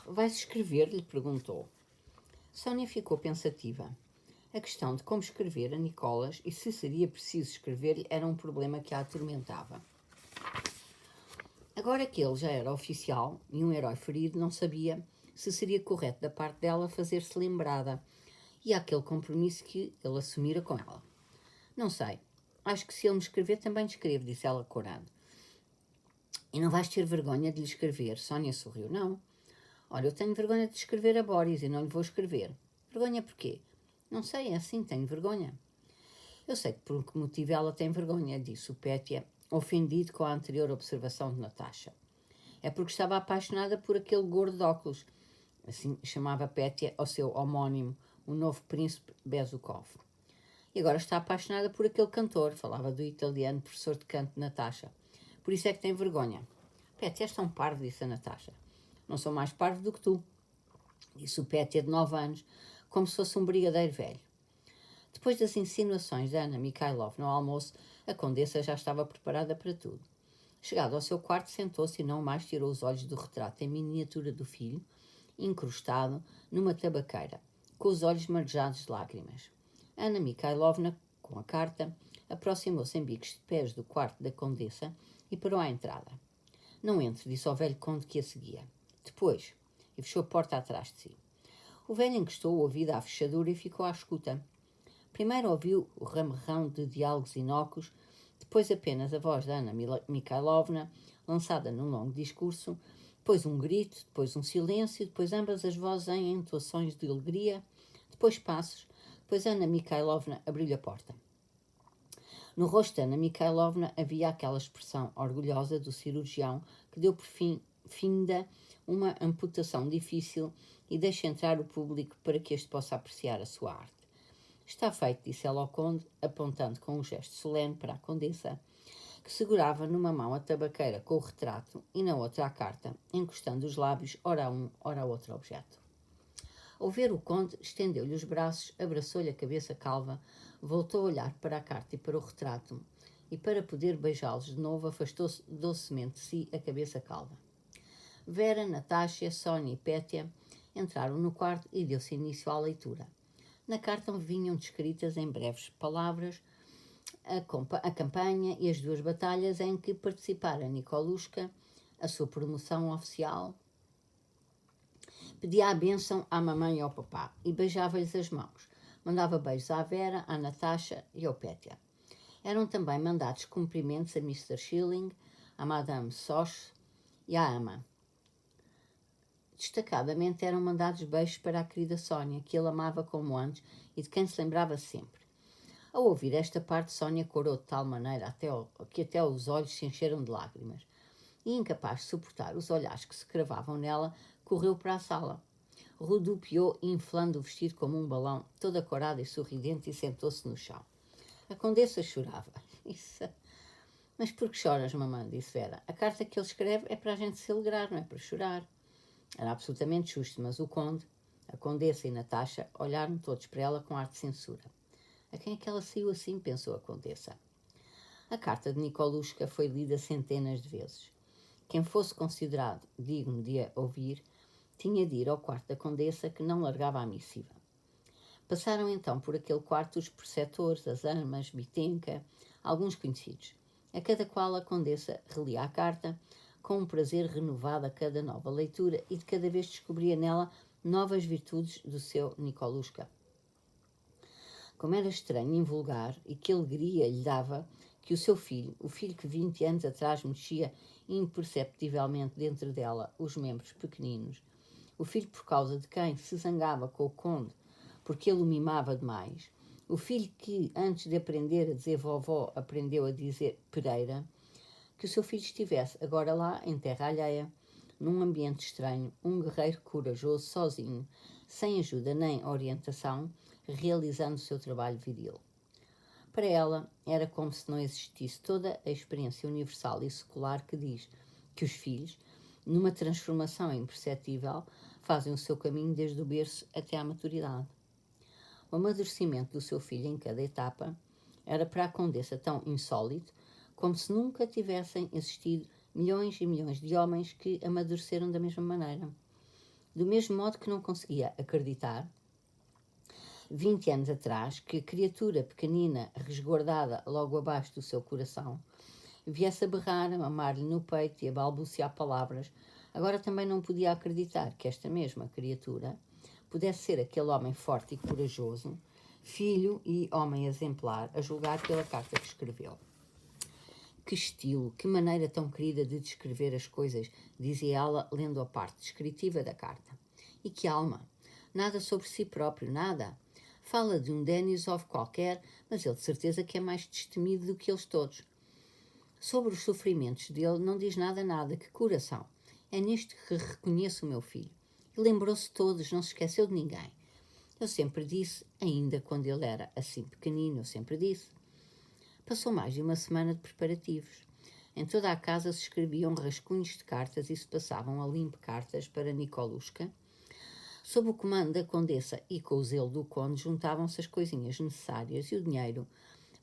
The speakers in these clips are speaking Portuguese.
Vais escrever? Lhe perguntou. Sónia ficou pensativa. A questão de como escrever a Nicolas e se seria preciso escrever-lhe era um problema que a atormentava. Agora que ele já era oficial e um herói ferido, não sabia se seria correto da parte dela fazer-se lembrada e aquele compromisso que ele assumira com ela. Não sei. Acho que se ele me escrever, também lhe escrevo, disse ela corando. E não vais ter vergonha de lhe escrever? Sónia sorriu. Não. Olha, eu tenho vergonha de escrever a Boris e não lhe vou escrever. Vergonha porquê? Não sei, é assim, tenho vergonha. Eu sei por que motivo ela tem vergonha, disse o Pétia, ofendido com a anterior observação de Natasha. É porque estava apaixonada por aquele gordo de óculos, assim chamava Pétia ao seu homónimo, o novo príncipe Bezukov. E agora está apaixonada por aquele cantor, falava do italiano professor de canto de Natasha. Por isso é que tem vergonha. Pétia, és tão parvo, disse a Natasha. Não sou mais parvo do que tu, disse o Pétia de 9 anos, como se fosse um brigadeiro velho. Depois das insinuações de Anna Mikhailov no almoço, a condessa já estava preparada para tudo. Chegado ao seu quarto, sentou-se e não mais tirou os olhos do retrato em miniatura do filho, incrustado numa tabaqueira, com os olhos marejados de lágrimas. Anna Mikhailovna, com a carta, aproximou-se em bicos de pés do quarto da condessa e parou à entrada. Não entre, disse ao velho conde que a seguia. Depois, e fechou a porta atrás de si. O velho encostou o ouvido à fechadura e ficou à escuta. Primeiro ouviu o ramerrão de diálogos inócuos, depois apenas a voz da Anna Mikhailovna, lançada num longo discurso, depois um grito, depois um silêncio, depois ambas as vozes em entoações de alegria, depois passos, depois Anna Mikhailovna abriu-lhe a porta. No rosto de Anna Mikhailovna havia aquela expressão orgulhosa do cirurgião que deu por finda uma amputação difícil e deixa entrar o público para que este possa apreciar a sua arte. Está feito, disse ela ao conde, apontando com um gesto solene para a condessa, que segurava numa mão a tabaqueira com o retrato e na outra a carta, encostando os lábios ora a um, ora a outro objeto. Ao ver o conde, estendeu-lhe os braços, abraçou-lhe a cabeça calva, voltou a olhar para a carta e para o retrato, e para poder beijá-los de novo, afastou-se docemente de si a cabeça calva. Vera, Natasha, Sónia e Pétia entraram no quarto e deu-se início à leitura. Na carta vinham descritas em breves palavras a campanha e as 2 batalhas em que participara Nikolushka, a sua promoção oficial. Pedia a bênção à mamãe e ao papá e beijava-lhes as mãos. Mandava beijos à Vera, à Natasha e ao Pétia. Eram também mandados cumprimentos a Mr. Schilling, a Madame Soch e à ama. Destacadamente eram mandados beijos para a querida Sónia, que ele amava como antes e de quem se lembrava sempre. Ao ouvir esta parte, Sónia corou de tal maneira que até os olhos se encheram de lágrimas. E, incapaz de suportar os olhares que se cravavam nela, correu para a sala. Rodopiou, inflando o vestido como um balão, toda corada e sorridente, e sentou-se no chão. A condessa chorava. Mas por que choras, mamãe? Disse Vera. A carta que ele escreve é para a gente se alegrar, não é para chorar. Era absolutamente justo, mas o conde, a condessa e Natasha olharam todos para ela com ar de censura. A quem é que ela saiu assim? Pensou a condessa. A carta de Nikolushka foi lida centenas de vezes. Quem fosse considerado digno de a ouvir tinha de ir ao quarto da condessa, que não largava a missiva. Passaram então por aquele quarto os preceptores, as amas, Bitenka, alguns conhecidos. A cada qual a condessa relia a carta, com um prazer renovado a cada nova leitura, e de cada vez descobria nela novas virtudes do seu Nikolushka. Como era estranho e invulgar, e que alegria lhe dava que o seu filho, o filho que 20 anos atrás mexia imperceptivelmente dentro dela os membros pequeninos, o filho por causa de quem se zangava com o conde porque ele o mimava demais, o filho que, antes de aprender a dizer vovó, aprendeu a dizer Pereira, que o seu filho estivesse agora lá, em terra alheia, num ambiente estranho, um guerreiro corajoso, sozinho, sem ajuda nem orientação, realizando o seu trabalho viril. Para ela, era como se não existisse toda a experiência universal e secular que diz que os filhos, numa transformação imperceptível, fazem o seu caminho desde o berço até à maturidade. O amadurecimento do seu filho em cada etapa era para a condessa tão insólito como se nunca tivessem existido milhões e milhões de homens que amadureceram da mesma maneira. Do mesmo modo que não conseguia acreditar, 20 anos atrás, que a criatura pequenina, resguardada logo abaixo do seu coração, viesse a berrar, a mamar-lhe no peito e a balbuciar palavras, agora também não podia acreditar que esta mesma criatura pudesse ser aquele homem forte e corajoso, filho e homem exemplar, a julgar pela carta que escreveu. Que estilo, que maneira tão querida de descrever as coisas, dizia ela, lendo a parte descritiva da carta. E que alma! Nada sobre si próprio, nada. Fala de um Denisov qualquer, mas ele de certeza que é mais destemido do que eles todos. Sobre os sofrimentos dele não diz nada, que coração. É nisto que reconheço o meu filho. E lembrou-se de todos, não se esqueceu de ninguém. Eu sempre disse, ainda quando ele era assim pequenino, eu sempre disse. Passou mais de uma semana de preparativos. Em toda a casa se escreviam rascunhos de cartas e se passavam a limpo cartas para Nikolushka. Sob o comando da condessa e com o zelo do conde, juntavam-se as coisinhas necessárias e o dinheiro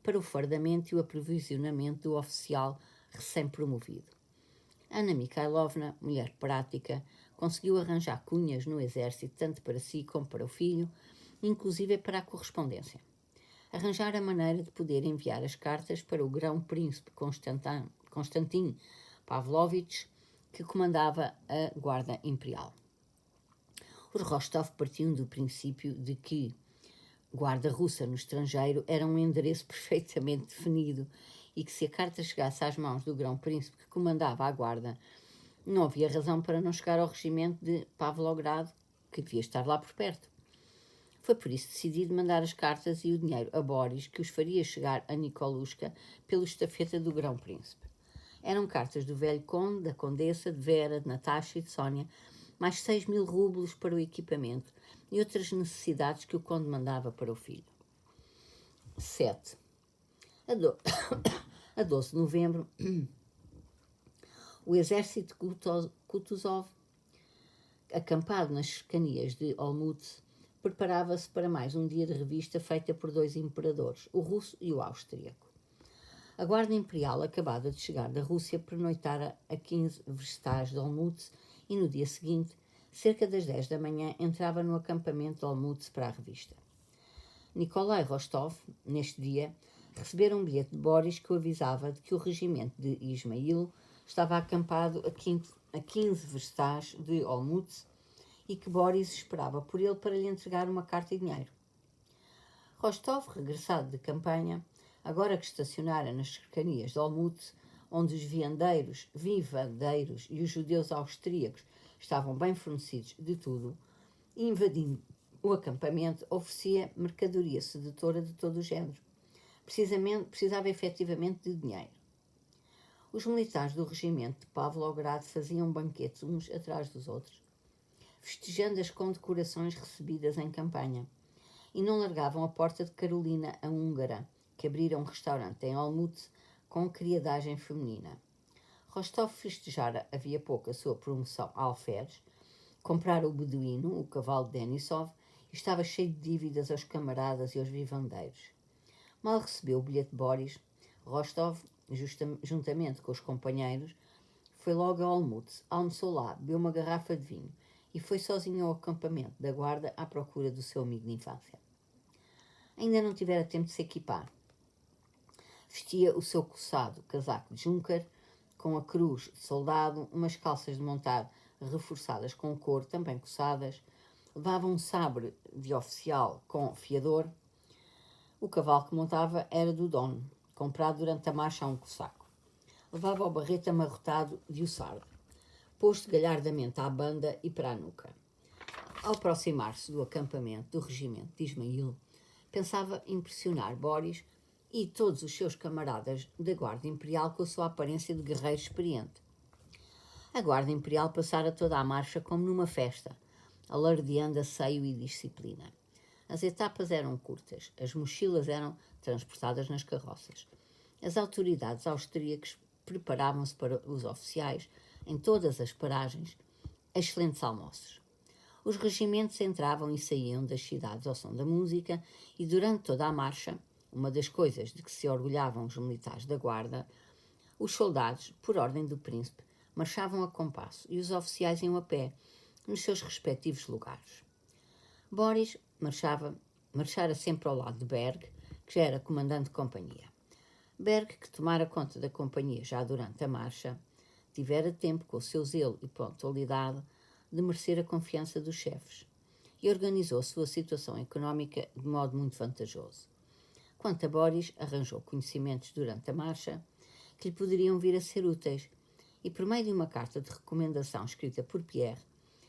para o fardamento e o aprovisionamento do oficial recém-promovido. Ana Mikhailovna, mulher prática, conseguiu arranjar cunhas no exército tanto para si como para o filho, inclusive para a correspondência. Arranjar a maneira de poder enviar as cartas para o grão-príncipe Konstantin Pavlovich, que comandava a Guarda Imperial. Os Rostov partiam do princípio de que guarda russa no estrangeiro era um endereço perfeitamente definido e que se a carta chegasse às mãos do grão-príncipe que comandava a guarda, não havia razão para não chegar ao regimento de Pavlogrado, que devia estar lá por perto. Foi por isso decidido mandar as cartas e o dinheiro a Boris, que os faria chegar a Nikolushka pelo estafeta do grão-príncipe. Eram cartas do velho conde, da condessa, de Vera, de Natasha e de Sónia, mais 6.000 rublos para o equipamento e outras necessidades que o conde mandava para o filho. 7. A 12 de novembro, o exército de Kutuzov, acampado nas cercanias de Olmutz, preparava-se para mais um dia de revista feita por dois imperadores, o russo e o austríaco. A Guarda Imperial, acabada de chegar da Rússia, pernoitara a 15 verstais de Olmutz e no dia seguinte, cerca das 10 da manhã, entrava no acampamento de Olmutz para a revista. Nikolai Rostov, neste dia, recebera um bilhete de Boris que o avisava de que o regimento de Ismail estava acampado a 15 verstais de Olmutz e que Boris esperava por ele para lhe entregar uma carta e dinheiro. Rostov, regressado de campanha, agora que estacionara nas cercanias de Olmutz, onde os vivandeiros e os judeus austríacos estavam bem fornecidos de tudo, e invadindo o acampamento, oferecia mercadoria sedutora de todo o género. Precisava efetivamente de dinheiro. Os militares do regimento de Pavlogrado faziam banquetes uns atrás dos outros, festejando as condecorações recebidas em campanha, e não largavam a porta de Carolina, a húngara, que abrira um restaurante em Olmutz com criadagem feminina. Rostov festejara havia pouco a sua promoção a alferes, comprara o beduíno, o cavalo de Denisov, e estava cheio de dívidas aos camaradas e aos vivandeiros. Mal recebeu o bilhete de Boris, Rostov, juntamente com os companheiros, foi logo a Olmutz, almoçou lá, bebeu uma garrafa de vinho e foi sozinho ao acampamento da guarda à procura do seu amigo de infância. Ainda não tivera tempo de se equipar. Vestia o seu coçado casaco de Junker, com a cruz de soldado, umas calças de montar reforçadas com couro, também coçadas, levava um sabre de oficial com fiador. O cavalo que montava era do dono, comprado durante a marcha a um cossaco. Levava o barrete amarrotado de hussardo, posto galhardamente à banda e para a nuca. Ao aproximar-se do acampamento do regimento de Ismail, pensava impressionar Boris e todos os seus camaradas da Guarda Imperial com a sua aparência de guerreiro experiente. A Guarda Imperial passara toda a marcha como numa festa, alardeando asseio e disciplina. As etapas eram curtas, as mochilas eram transportadas nas carroças. As autoridades austríacas preparavam-se para os oficiais, em todas as paragens, excelentes almoços. Os regimentos entravam e saíam das cidades ao som da música e durante toda a marcha, uma das coisas de que se orgulhavam os militares da guarda, os soldados, por ordem do príncipe, marchavam a compasso e os oficiais iam a pé, nos seus respectivos lugares. Boris marchara sempre ao lado de Berg, que já era comandante de companhia. Berg, que tomara conta da companhia já durante a marcha, tivera tempo, com o seu zelo e pontualidade, de merecer a confiança dos chefes e organizou a sua situação económica de modo muito vantajoso. Quanto a Boris, arranjou conhecimentos durante a marcha que lhe poderiam vir a ser úteis e, por meio de uma carta de recomendação escrita por Pierre,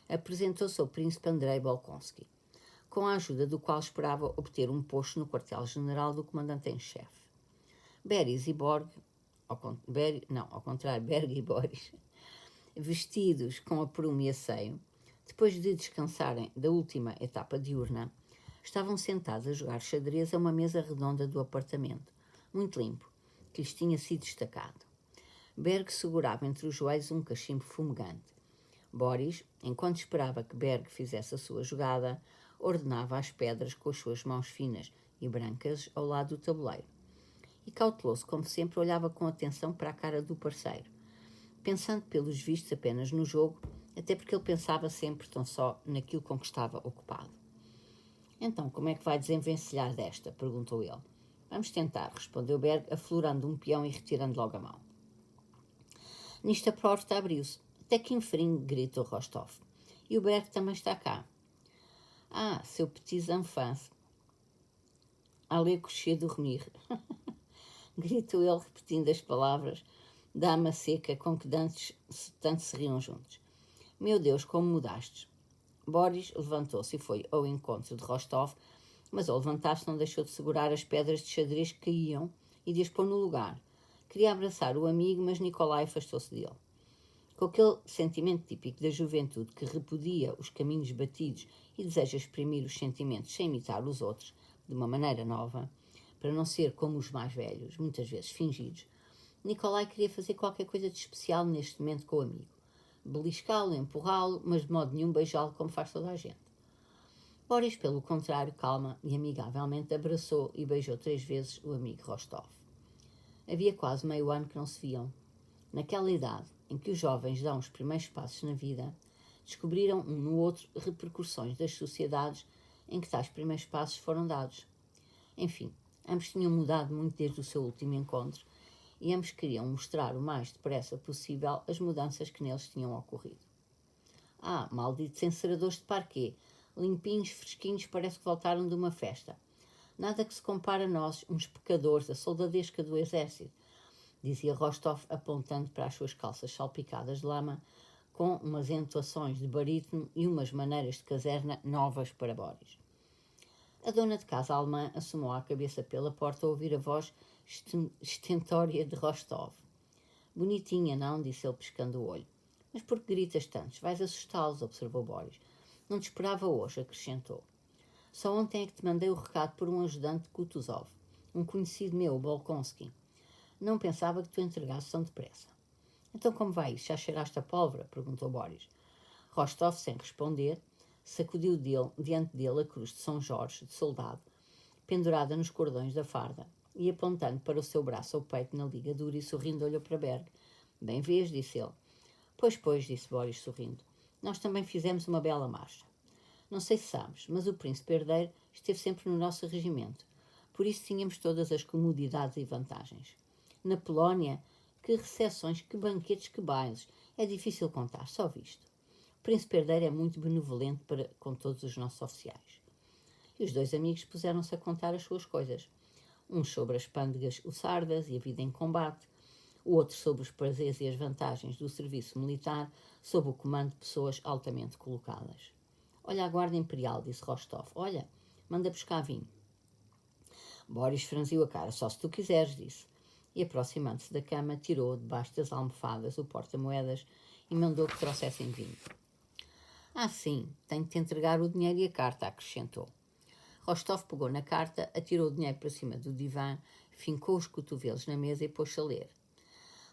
apresentou-se ao príncipe Andrei Bolkonsky, com a ajuda do qual esperava obter um posto no quartel-general do comandante-em-chefe. Berg e Boris, vestidos com aprumo e asseio, depois de descansarem da última etapa diurna, estavam sentados a jogar xadrez a uma mesa redonda do apartamento, muito limpo, que lhes tinha sido destacado. Berg segurava entre os joelhos um cachimbo fumegante. Boris, enquanto esperava que Berg fizesse a sua jogada, ordenava as pedras com as suas mãos finas e brancas ao lado do tabuleiro. E cauteloso, como sempre, olhava com atenção para a cara do parceiro, pensando pelos vistos apenas no jogo, até porque ele pensava sempre tão só naquilo com que estava ocupado. Então, como é que vai desenvencilhar desta? Perguntou ele. Vamos tentar, respondeu Berg, aflorando um peão e retirando logo a mão. Nisto a porta abriu-se. Até que enfim, gritou Rostov. E o Berg também está cá. Ah, seu petit enfant. Allez coucher dormir. Gritou ele, repetindo as palavras da ama seca com que tanto se riam juntos. Meu Deus, como mudastes. Boris levantou-se e foi ao encontro de Rostov, mas ao levantar-se não deixou de segurar as pedras de xadrez que caíam e de as pôr no lugar. Queria abraçar o amigo, mas Nikolai afastou-se dele. Com aquele sentimento típico da juventude que repudia os caminhos batidos e deseja exprimir os sentimentos sem imitar os outros, de uma maneira nova, para não ser como os mais velhos, muitas vezes fingidos, Nikolai queria fazer qualquer coisa de especial neste momento com o amigo. Beliscá-lo, empurrá-lo, mas de modo nenhum beijá-lo como faz toda a gente. Boris, pelo contrário, calma e amigavelmente abraçou e beijou 3 vezes o amigo Rostov. Havia quase meio ano que não se viam. Naquela idade em que os jovens dão os primeiros passos na vida, descobriram um no outro repercussões das sociedades em que tais primeiros passos foram dados. Enfim, ambos tinham mudado muito desde o seu último encontro e ambos queriam mostrar o mais depressa possível as mudanças que neles tinham ocorrido. Ah, malditos enceradores de parquet, limpinhos, fresquinhos, parece que voltaram de uma festa. Nada que se compare a nós, uns pecadores, a soldadesca do exército, dizia Rostov, apontando para as suas calças salpicadas de lama, com umas entoações de barítono e umas maneiras de caserna novas para Boris. A dona de casa alemã assomou a cabeça pela porta ao ouvir a voz estentória de Rostov. Bonitinha, não? Disse ele, piscando o olho. Mas por que gritas tantos? Vais assustá-los, observou Boris. Não te esperava hoje, acrescentou. Só ontem é que te mandei o recado por um ajudante de Kutuzov, um conhecido meu, Bolkonsky. Não pensava que tu entregasses tão depressa. Então como vai isso? Já cheiraste a pólvora? Perguntou Boris. Rostov, sem responder, sacudiu diante dele a cruz de São Jorge, de soldado, pendurada nos cordões da farda, e apontando para o seu braço ao peito na ligadura e sorrindo olhou para Berg. Bem vês, disse ele. Pois, disse Boris sorrindo. Nós também fizemos uma bela marcha. Não sei se sabes, mas o príncipe herdeiro esteve sempre no nosso regimento. Por isso tínhamos todas as comodidades e vantagens. Na Polónia, que recepções, que banquetes, que bailes. É difícil contar, só visto. O príncipe herdeiro é muito benevolente com todos os nossos oficiais. E os 2 amigos puseram-se a contar as suas coisas. Um sobre as pândegas ussardas e a vida em combate, o outro sobre os prazeres e as vantagens do serviço militar sob o comando de pessoas altamente colocadas. Olha a guarda imperial, disse Rostov. Olha, manda buscar vinho. Boris franziu a cara. Só se tu quiseres, disse. E aproximando-se da cama, tirou debaixo das almofadas o porta-moedas e mandou que trouxessem vinho. Ah, sim, tenho de te entregar o dinheiro e a carta, acrescentou. Rostov pegou na carta, atirou o dinheiro para cima do divã, fincou os cotovelos na mesa e pôs-se a ler.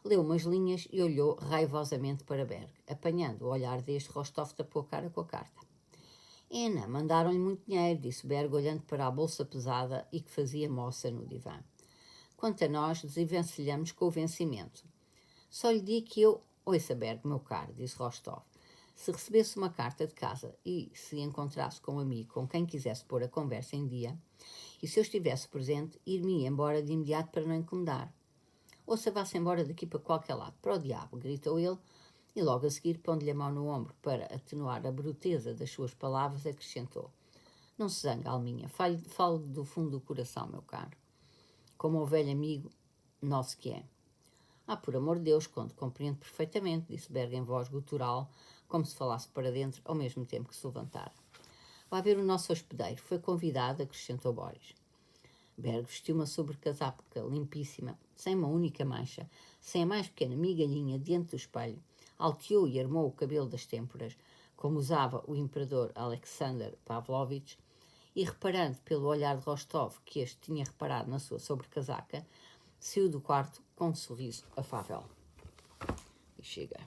Leu umas linhas e olhou raivosamente para Berg. Apanhando o olhar deste, Rostov tapou a cara com a carta. Ana, mandaram-lhe muito dinheiro, disse Berg, olhando para a bolsa pesada e que fazia moça no divã. Quanto a nós, desenvencilhamos com o vencimento. Só lhe digo que eu... Ouça, Berg, meu caro, disse Rostov. Se recebesse uma carta de casa e se encontrasse com um amigo com quem quisesse pôr a conversa em dia, e se eu estivesse presente, ir-me embora de imediato para não incomodar. Ou se vá-se embora daqui para qualquer lado, para o diabo, gritou ele, e logo a seguir, pondo-lhe a mão no ombro para atenuar a bruteza das suas palavras, acrescentou: Não se zangue, Alminha, fale do fundo do coração, meu caro. Como o velho amigo nosso que é. Por amor de Deus, Conde, compreendo perfeitamente, disse Berg em voz gutural, como se falasse para dentro, ao mesmo tempo que se levantara. Vá ver o nosso hospedeiro. Foi convidado, acrescentou Boris. Berg vestiu uma sobrecasaca limpíssima, sem uma única mancha, sem a mais pequena migalhinha diante do espelho, alteou e armou o cabelo das têmporas, como usava o imperador Alexander Pavlovich, e reparando pelo olhar de Rostov que este tinha reparado na sua sobrecasaca, saiu do quarto com um sorriso afável. E chega.